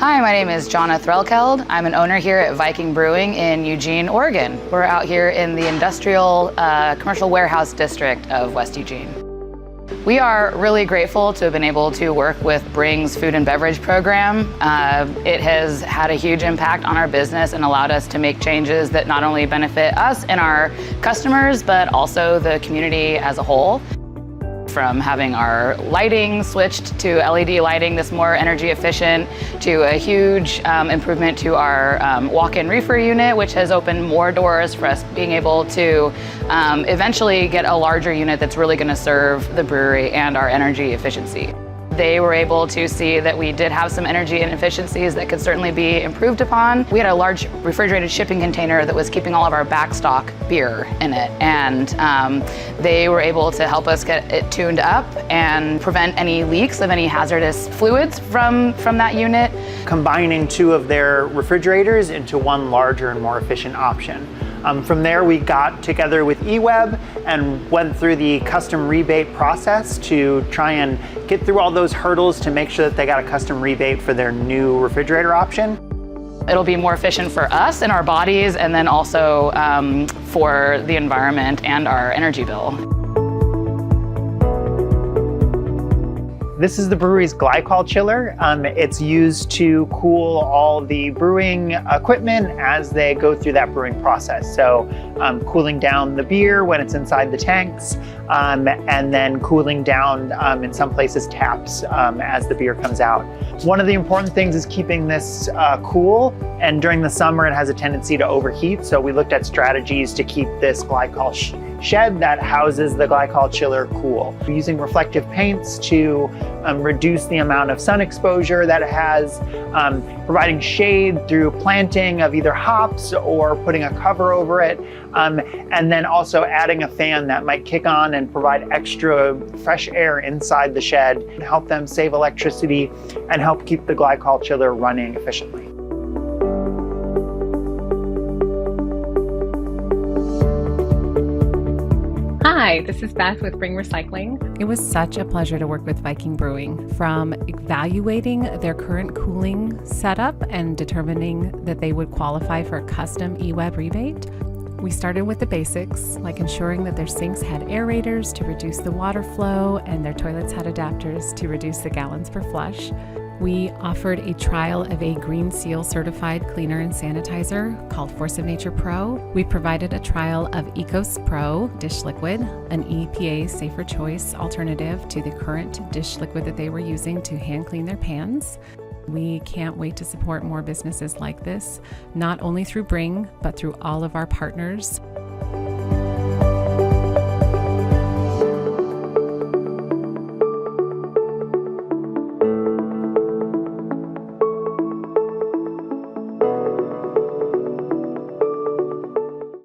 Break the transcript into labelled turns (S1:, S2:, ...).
S1: Hi, my name is Jonna Threlkeld. I'm an owner here at Viking Brewing in Eugene, Oregon. We're out here in the industrial commercial warehouse district of West Eugene. We are really grateful to have been able to work with Bring's food and beverage program. It has had a huge impact on our business and allowed us to make changes that not only benefit us and our customers, but also the community as a whole. From having our lighting switched to LED lighting that's more energy efficient, to a huge improvement to our walk-in reefer unit, which has opened more doors for us being able to eventually get a larger unit that's really going to serve the brewery and our energy efficiency. They were able to see that we did have some energy inefficiencies that could certainly be improved upon. We had a large refrigerated shipping container that was keeping all of our backstock beer in it, and they were able to help us get it tuned up and prevent any leaks of any hazardous fluids from that unit.
S2: Combining two of their refrigerators into one larger and more efficient option. From there, we got together with eWeb and went through the custom rebate process to try and get through all those hurdles to make sure that they got a custom rebate for their new refrigerator option.
S1: It'll be more efficient for us and our bodies, and then also for the environment and our energy bill.
S2: This is the brewery's glycol chiller. It's used to cool all the brewing equipment as they go through that brewing process. So cooling down the beer when it's inside the tanks, and then cooling down, in some places, taps as the beer comes out. One of the important things is keeping this cool, and during the summer it has a tendency to overheat, so we looked at strategies to keep this glycol shed that houses the glycol chiller cool. We're using reflective paints to reduce the amount of sun exposure that it has, providing shade through planting of either hops or putting a cover over it, and then also adding a fan that might kick on and provide extra fresh air inside the shed and help them save electricity and help keep the glycol chiller running efficiently.
S3: Hi, this is Beth with Bring Recycling.
S4: It was such a pleasure to work with Viking Brewing, from evaluating their current cooling setup and determining that they would qualify for a custom eWeb rebate. We started with the basics, like ensuring that their sinks had aerators to reduce the water flow and their toilets had adapters to reduce the gallons per flush. We offered a trial of a Green Seal certified cleaner and sanitizer called Force of Nature Pro. We provided a trial of Ecos Pro dish liquid, an EPA safer choice alternative to the current dish liquid that they were using to hand clean their pans. We can't wait to support more businesses like this, not only through Bring, but through all of our partners.